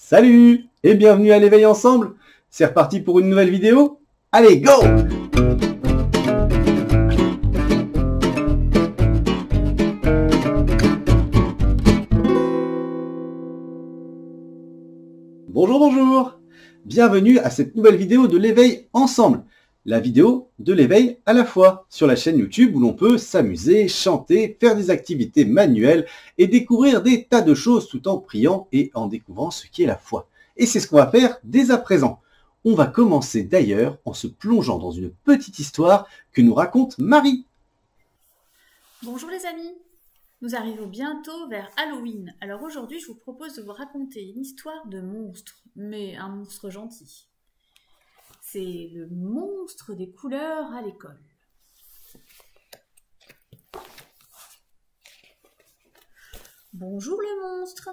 Salut et bienvenue à l'éveil ensemble. C'est reparti pour une nouvelle vidéo. Allez, go! Bonjour, bonjour! Bienvenue à cette nouvelle vidéo de l'éveil ensemble. La vidéo de l'éveil à la fois sur la chaîne YouTube où l'on peut s'amuser, chanter, faire des activités manuelles et découvrir des tas de choses tout en priant et en découvrant ce qu'est la foi. Et c'est ce qu'on va faire dès à présent. On va commencer d'ailleurs en se plongeant dans une petite histoire que nous raconte Marie. Bonjour les amis, nous arrivons bientôt vers Halloween. Alors aujourd'hui je vous propose de vous raconter une histoire de monstre, mais un monstre gentil. C'est le monstre des couleurs à l'école. Bonjour le monstre.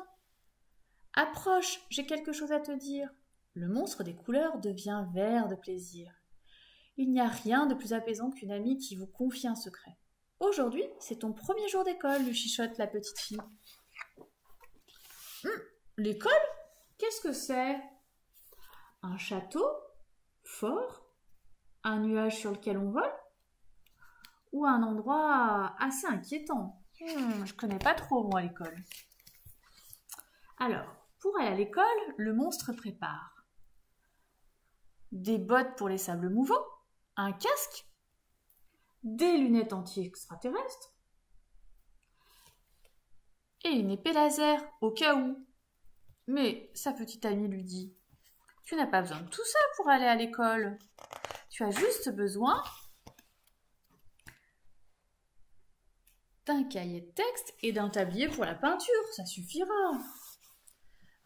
Approche, j'ai quelque chose à te dire. Le monstre des couleurs devient vert de plaisir. Il n'y a rien de plus apaisant qu'une amie qui vous confie un secret. Aujourd'hui, c'est ton premier jour d'école, lui chuchote la petite fille. L'école? Qu'est-ce que c'est? Un château? Fort? Un nuage sur lequel on vole? Ou un endroit assez inquiétant? Je connais pas trop, moi, l'école. Alors, pour aller à l'école, le monstre prépare des bottes pour les sables mouvants, un casque, des lunettes anti-extraterrestres et une épée laser au cas où. Mais sa petite amie lui dit: tu n'as pas besoin de tout ça pour aller à l'école. Tu as juste besoin d'un cahier de texte et d'un tablier pour la peinture, ça suffira.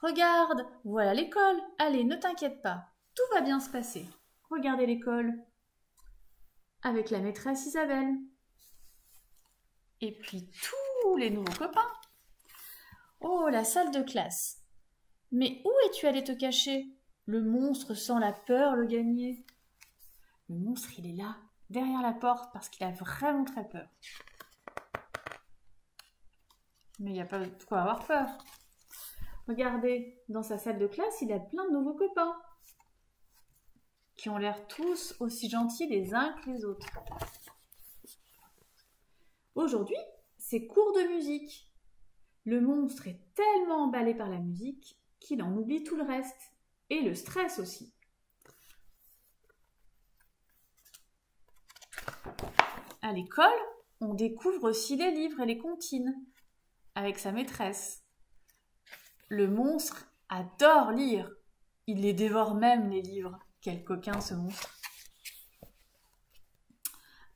Regarde, voilà l'école. Allez, ne t'inquiète pas, tout va bien se passer. Regardez l'école. Avec la maîtresse Isabelle. Et puis tous les nouveaux copains. Oh, la salle de classe. Mais où es-tu allé te cacher? Le monstre sent la peur le gagner. Le monstre, il est là, derrière la porte, parce qu'il a vraiment très peur. Mais il n'y a pas de quoi avoir peur. Regardez, dans sa salle de classe, il a plein de nouveaux copains qui ont l'air tous aussi gentils les uns que les autres. Aujourd'hui, c'est cours de musique. Le monstre est tellement emballé par la musique qu'il en oublie tout le reste. Et le stress aussi. À l'école, on découvre aussi les livres et les comptines avec sa maîtresse. Le monstre adore lire. Il les dévore même, les livres. Quel coquin ce monstre.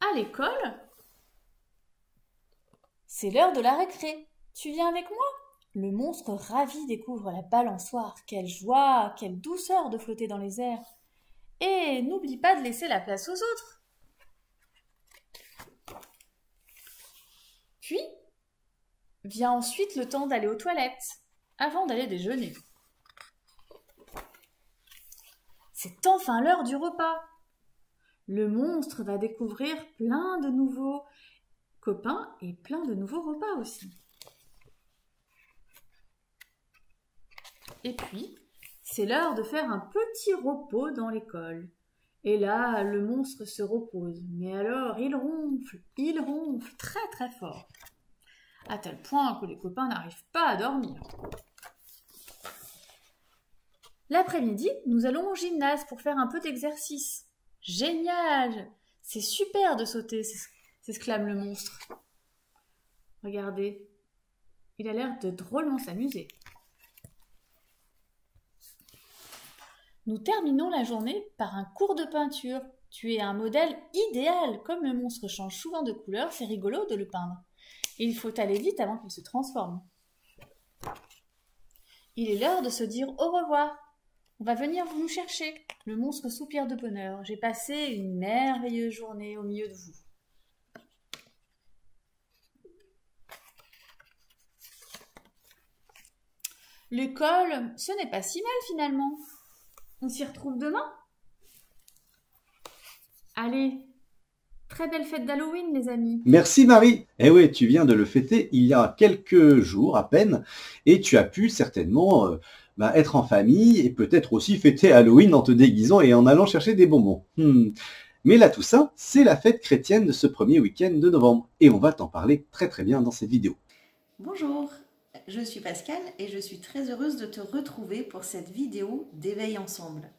À l'école, c'est l'heure de la récré. Tu viens avec moi? Le monstre ravi découvre la balançoire. Quelle joie, quelle douceur de flotter dans les airs. Et n'oublie pas de laisser la place aux autres. Puis, vient ensuite le temps d'aller aux toilettes, avant d'aller déjeuner. C'est enfin l'heure du repas. Le monstre va découvrir plein de nouveaux copains et plein de nouveaux repas aussi. Et puis, c'est l'heure de faire un petit repos dans l'école. Et là, le monstre se repose. Mais alors, il ronfle très très fort. À tel point que les copains n'arrivent pas à dormir. L'après-midi, nous allons au gymnase pour faire un peu d'exercice. Génial! C'est super de sauter, s'exclame le monstre. Regardez, il a l'air de drôlement s'amuser. Nous terminons la journée par un cours de peinture. Tu es un modèle idéal. Comme le monstre change souvent de couleur, c'est rigolo de le peindre. Et il faut aller vite avant qu'il se transforme. Il est l'heure de se dire au revoir. On va venir nous chercher. Le monstre soupire de bonheur. J'ai passé une merveilleuse journée au milieu de vous. L'école, ce n'est pas si mal finalement. On s'y retrouve demain? Allez, très belle fête d'Halloween, les amis. Merci Marie. Eh oui, tu viens de le fêter il y a quelques jours à peine et tu as pu certainement Être en famille et peut-être aussi fêter Halloween en te déguisant et en allant chercher des bonbons. Mais la Toussaint, c'est la fête chrétienne de ce premier week-end de novembre. Et on va t'en parler très bien dans cette vidéo. Bonjour, je suis Pascal et je suis très heureuse de te retrouver pour cette vidéo d'éveil ensemble.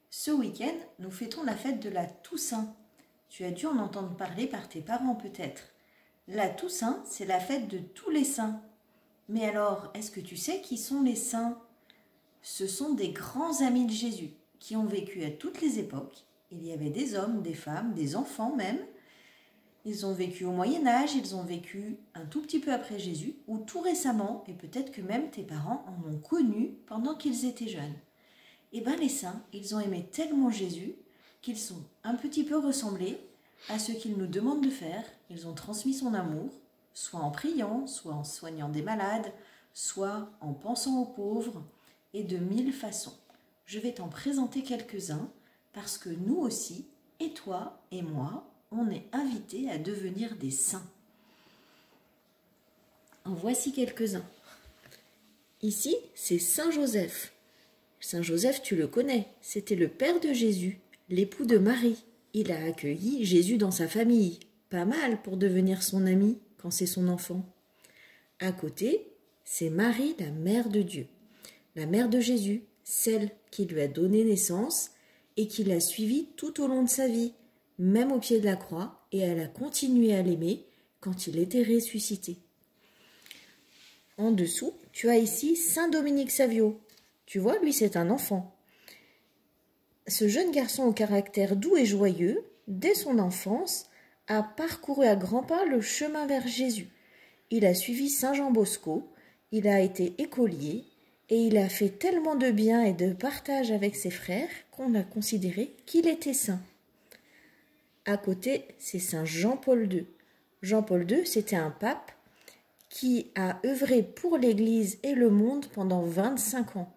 Ce week-end, nous fêtons la fête de la Toussaint. Tu as dû en entendre parler par tes parents peut-être. La Toussaint, c'est la fête de tous les saints. Mais alors, est-ce que tu sais qui sont les saints? Ce sont des grands amis de Jésus qui ont vécu à toutes les époques. Il y avait des hommes, des femmes, des enfants même. Ils ont vécu au Moyen-Âge, ils ont vécu un tout petit peu après Jésus, ou tout récemment, et peut-être que même tes parents en ont connu pendant qu'ils étaient jeunes. Et bien les saints, ils ont aimé tellement Jésus qu'ils sont un petit peu ressemblés à ce qu'il nous demande de faire. Ils ont transmis son amour, soit en priant, soit en soignant des malades, soit en pensant aux pauvres, et de 1000 façons. Je vais t'en présenter quelques-uns, parce que nous aussi, et toi et moi, on est invités à devenir des saints. En voici quelques-uns. Ici, c'est Saint Joseph. Saint Joseph, tu le connais, c'était le père de Jésus, l'époux de Marie. Il a accueilli Jésus dans sa famille. Pas mal pour devenir son ami quand c'est son enfant. À côté, c'est Marie, la mère de Dieu, la mère de Jésus, celle qui lui a donné naissance et qui l'a suivi tout au long de sa vie, même au pied de la croix, et elle a continué à l'aimer quand il était ressuscité. En dessous, tu as ici Saint Dominique Savio. Tu vois, lui, c'est un enfant. Ce jeune garçon au caractère doux et joyeux, dès son enfance, a parcouru à grands pas le chemin vers Jésus. Il a suivi Saint Jean Bosco, il a été écolier, et il a fait tellement de bien et de partage avec ses frères qu'on a considéré qu'il était saint. À côté, c'est Saint Jean-Paul II. Jean-Paul II, c'était un pape qui a œuvré pour l'Église et le monde pendant 25 ans.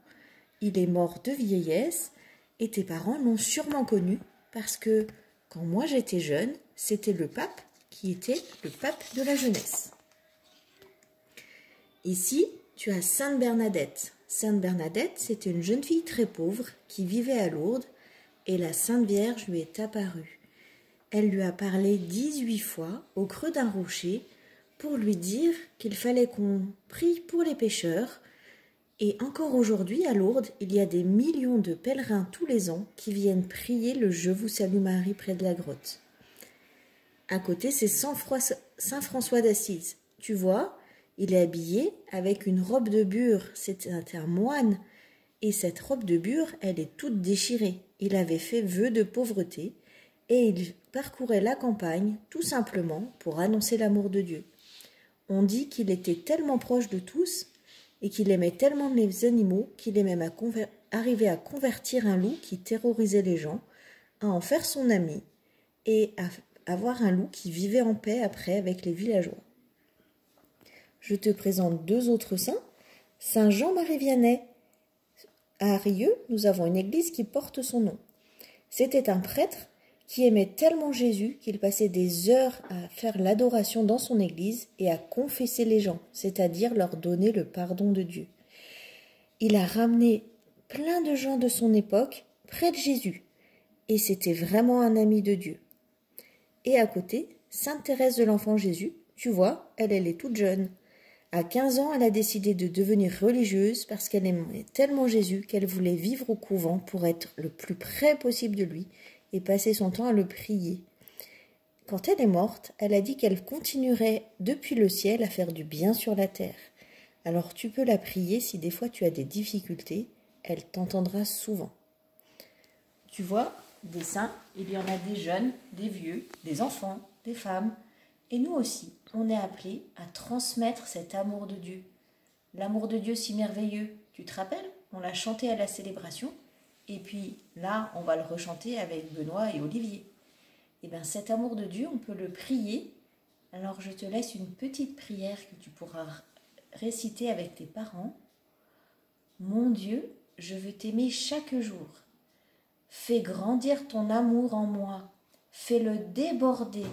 Il est mort de vieillesse et tes parents l'ont sûrement connu parce que quand moi j'étais jeune, c'était le pape qui était le pape de la jeunesse. Ici, tu as Sainte Bernadette. Sainte Bernadette, c'était une jeune fille très pauvre qui vivait à Lourdes et la Sainte Vierge lui est apparue. Elle lui a parlé 18 fois au creux d'un rocher pour lui dire qu'il fallait qu'on prie pour les pécheurs. Et encore aujourd'hui, à Lourdes, il y a des millions de pèlerins tous les ans qui viennent prier le « Je vous salue Marie » près de la grotte. À côté, c'est Saint François d'Assise. Tu vois, il est habillé avec une robe de bure. C'est un moine. Et cette robe de bure, elle est toute déchirée. Il avait fait vœu de pauvreté et il parcourait la campagne tout simplement pour annoncer l'amour de Dieu. On dit qu'il était tellement proche de tous et qu'il aimait tellement les animaux qu'il est même arrivé à convertir un loup qui terrorisait les gens, à en faire son ami et à avoir un loup qui vivait en paix après avec les villageois. Je te présente deux autres saints. Saint Jean-Marie Vianney. À Rieux, nous avons une église qui porte son nom. C'était un prêtre qui aimait tellement Jésus qu'il passait des heures à faire l'adoration dans son église et à confesser les gens, c'est-à-dire leur donner le pardon de Dieu. Il a ramené plein de gens de son époque près de Jésus et c'était vraiment un ami de Dieu. Et à côté, Sainte Thérèse de l'Enfant Jésus, tu vois, elle est toute jeune. À 15 ans, elle a décidé de devenir religieuse parce qu'elle aimait tellement Jésus qu'elle voulait vivre au couvent pour être le plus près possible de lui et passer son temps à le prier. Quand elle est morte, elle a dit qu'elle continuerait depuis le ciel à faire du bien sur la terre. Alors tu peux la prier si des fois tu as des difficultés, elle t'entendra souvent. Tu vois, des saints, il y en a des jeunes, des vieux, des enfants, des femmes. Et nous aussi, on est appelés à transmettre cet amour de Dieu. L'amour de Dieu si merveilleux, tu te rappelles? On l'a chanté à la célébration. Et puis là, on va le rechanter avec Benoît et Olivier. Et bien cet amour de Dieu, on peut le prier. Alors je te laisse une petite prière que tu pourras réciter avec tes parents. Mon Dieu, je veux t'aimer chaque jour. Fais grandir ton amour en moi. Fais-le déborder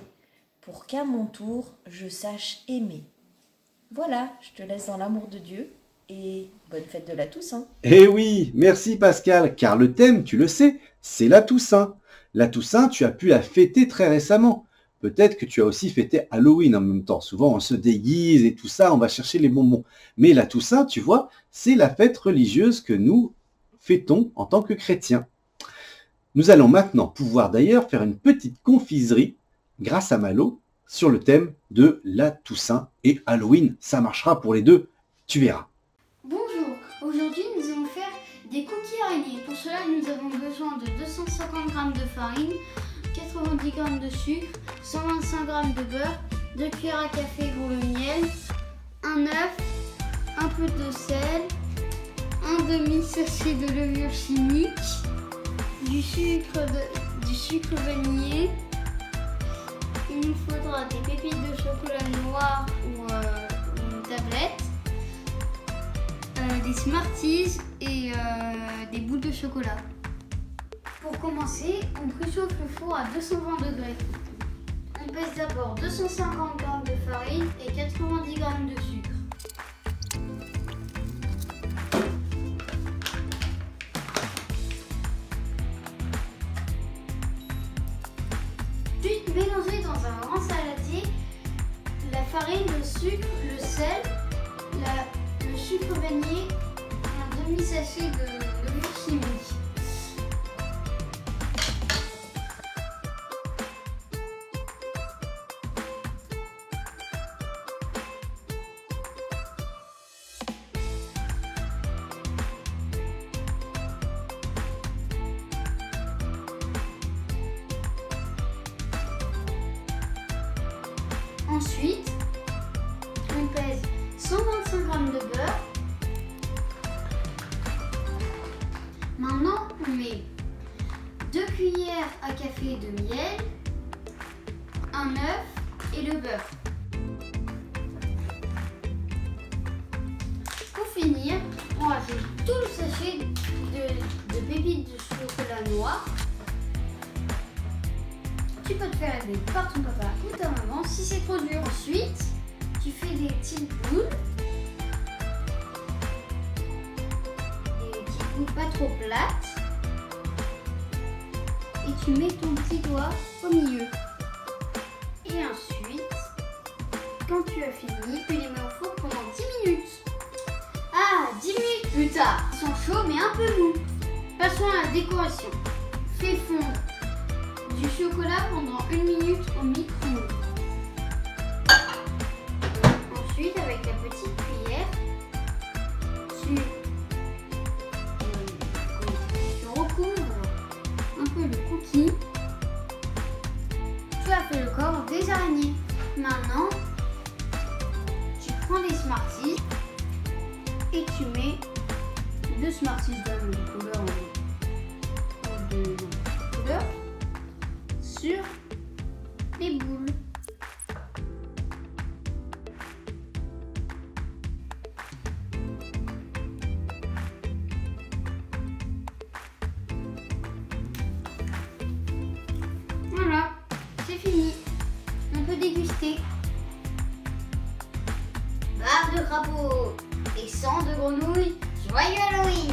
pour qu'à mon tour, je sache aimer. Voilà, je te laisse dans l'amour de Dieu Et bonne fête de la Toussaint. Eh oui, merci Pascal, car le thème, tu le sais, c'est la Toussaint. La Toussaint, tu as pu la fêter très récemment. Peut-être que tu as aussi fêté Halloween en même temps. Souvent, on se déguise et tout ça, on va chercher les bonbons. Mais la Toussaint, tu vois, c'est la fête religieuse que nous fêtons en tant que chrétiens. Nous allons maintenant pouvoir d'ailleurs faire une petite confiserie grâce à Malo sur le thème de la Toussaint et Halloween. Ça marchera pour les deux, tu verras. Bonjour, aujourd'hui nous allons faire des cookies araignées. Pour cela nous avons besoin de 250 g de farine, 90 g de sucre, 125 g de beurre, 2 cuillères à café pour le miel, un œuf, un peu de sel, un demi-sachet de levure chimique, du sucre vanillé. Il nous faudra des pépites de chocolat noir ou une tablette, des Smarties et des boules de chocolat. Pour commencer, on préchauffe le four à 220 degrés. On pèse d'abord 250 g de farine et 90 g de sucre. Puis mélanger dans un grand saladier la farine, le sucre, le sel, le sucre vanillé et un demi-sachet de levure chimique. Ensuite, on pèse 125 g de beurre. Maintenant, on met 2 cuillères à café de miel, un œuf et le beurre. Pour finir, on rajoute tout le sachet de pépites de chocolat noir. Tu peux te faire aider par ton papa ou ta maman si c'est trop dur. Ensuite, tu fais des petites boules. Des petites boules pas trop plates. Et tu mets ton petit doigt au milieu. Et ensuite, quand tu as fini, tu les mets au four pendant 10 minutes. Ah, 10 minutes plus tard, ils sont chauds mais un peu mous. Passons à la décoration. Fais fondre du chocolat pendant 1 minute au micro-ondes. Ensuite, avec la petite cuillère, tu recouvres un peu le cookie. Tu as fait le corps des araignées. Maintenant, tu prends les Smarties et tu mets 2 Smarties de couleur sur les boules. Voilà, c'est fini. On peut déguster. Barre de crapaud et sang de grenouille. Joyeux Halloween!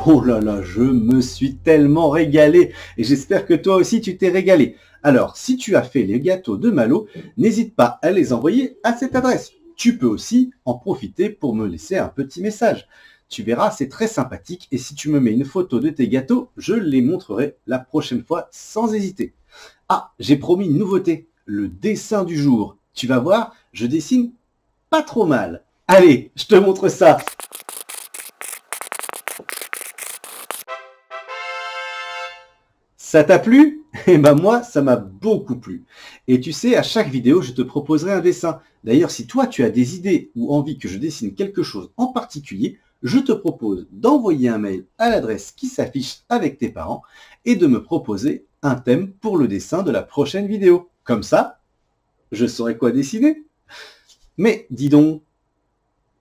Oh là là, je me suis tellement régalé et j'espère que toi aussi tu t'es régalé. Alors, si tu as fait les gâteaux de Malo, n'hésite pas à les envoyer à cette adresse. Tu peux aussi en profiter pour me laisser un petit message. Tu verras, c'est très sympathique et si tu me mets une photo de tes gâteaux, je les montrerai la prochaine fois sans hésiter. Ah, j'ai promis une nouveauté, le dessin du jour. Tu vas voir, je dessine pas trop mal. Allez, je te montre ça. Ça t'a plu? Eh ben moi, ça m'a beaucoup plu. Et tu sais, à chaque vidéo, je te proposerai un dessin. D'ailleurs, si toi, tu as des idées ou envie que je dessine quelque chose en particulier, je te propose d'envoyer un mail à l'adresse qui s'affiche avec tes parents et de me proposer un thème pour le dessin de la prochaine vidéo. Comme ça, je saurai quoi dessiner. Mais dis donc,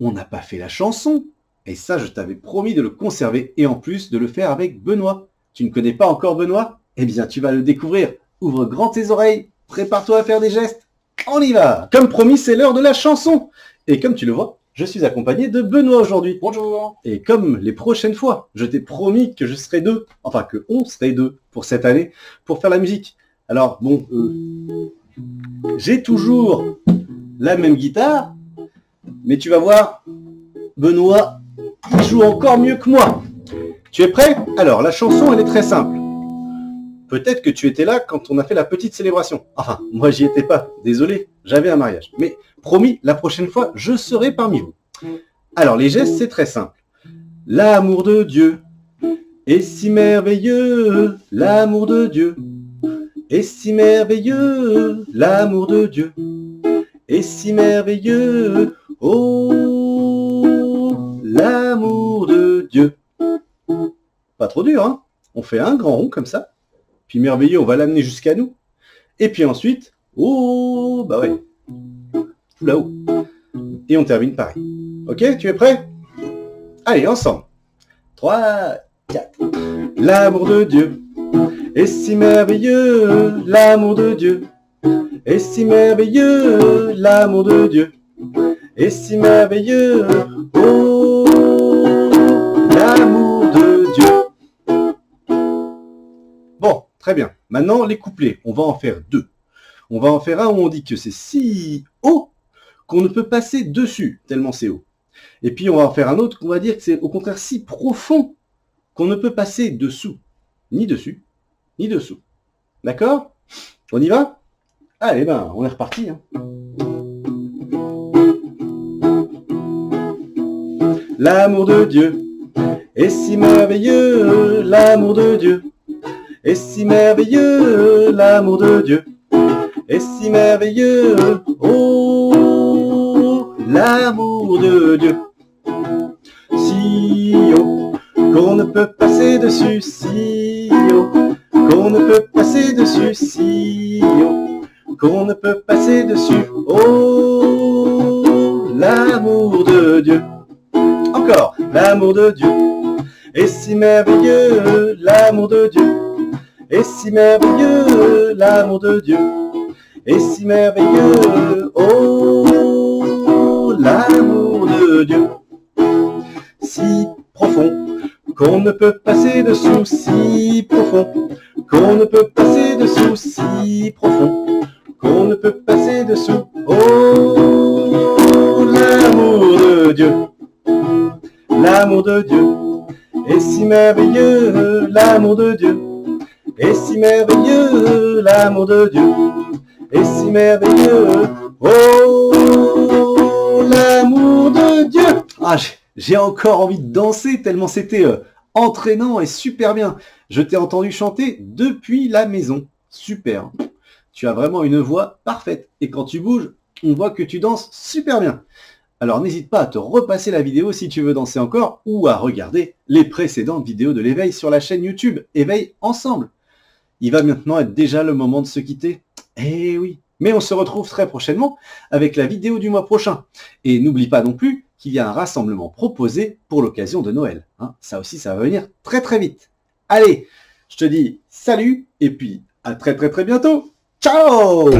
on n'a pas fait la chanson. Et ça, je t'avais promis de le conserver et en plus de le faire avec Benoît. Tu ne connais pas encore Benoît? Eh bien, tu vas le découvrir. Ouvre grand tes oreilles, prépare-toi à faire des gestes. On y va! Comme promis, c'est l'heure de la chanson. Et comme tu le vois, je suis accompagné de Benoît aujourd'hui. Bonjour. Et comme les prochaines fois, je t'ai promis que je serai deux, enfin que on serait deux pour cette année, pour faire la musique. Alors bon, j'ai toujours la même guitare, mais tu vas voir, Benoît, il joue encore mieux que moi. Tu es prêt? Alors, la chanson, elle est très simple. Peut-être que tu étais là quand on a fait la petite célébration. Enfin, moi, j'y étais pas. Désolé, j'avais un mariage. Mais promis, la prochaine fois, je serai parmi vous. Alors, les gestes, c'est très simple. L'amour de Dieu est si merveilleux. L'amour de Dieu est si merveilleux. L'amour de Dieu est si merveilleux. Oh, l'amour de Dieu. Pas trop dur, hein? On fait un grand rond comme ça. Puis merveilleux, on va l'amener jusqu'à nous. Et puis ensuite, oh, bah ouais, tout là-haut. Et on termine pareil. Ok, tu es prêt? Allez, ensemble. 3, 4. L'amour de Dieu est si merveilleux. L'amour de Dieu est si merveilleux. L'amour de Dieu est si merveilleux. Oh, l'amour de Dieu. Bon, très bien. Maintenant, les couplets, on va en faire deux. On va en faire un où on dit que c'est si haut qu'on ne peut passer dessus, tellement c'est haut. Et puis, on va en faire un autre qu'on va dire que c'est au contraire si profond qu'on ne peut passer dessous. Ni dessus, ni dessous. D'accord? On y va? Allez, ben, on est reparti. Hein. L'amour de Dieu est si merveilleux, l'amour de Dieu est si merveilleux, l'amour de Dieu est si merveilleux, oh, l'amour de Dieu. Si haut qu'on ne peut passer dessus, si haut qu'on ne peut passer dessus, si haut qu'on ne peut passer dessus, oh, l'amour de Dieu. Encore, l'amour de Dieu est si merveilleux, l'amour de Dieu est si merveilleux, l'amour de Dieu est si merveilleux, oh, l'amour de Dieu. Si profond qu'on ne peut passer dessous, si profond qu'on ne peut passer dessous, si profond qu'on ne peut passer dessous, oh, l'amour de Dieu. L'amour de Dieu est si merveilleux, l'amour de Dieu est si merveilleux, l'amour de Dieu est si merveilleux, oh, l'amour de Dieu. Ah, j'ai encore envie de danser tellement c'était entraînant et super bien. Je t'ai entendu chanter depuis la maison. Super. Tu as vraiment une voix parfaite. Et quand tu bouges, on voit que tu danses super bien. Alors n'hésite pas à te repasser la vidéo si tu veux danser encore ou à regarder les précédentes vidéos de l'éveil sur la chaîne YouTube Éveil Ensemble. Il va maintenant être déjà le moment de se quitter. Eh oui, mais on se retrouve très prochainement avec la vidéo du mois prochain. Et n'oublie pas non plus qu'il y a un rassemblement proposé pour l'occasion de Noël. Hein, ça aussi, ça va venir très très vite. Allez, je te dis salut et puis à très très très bientôt. Ciao!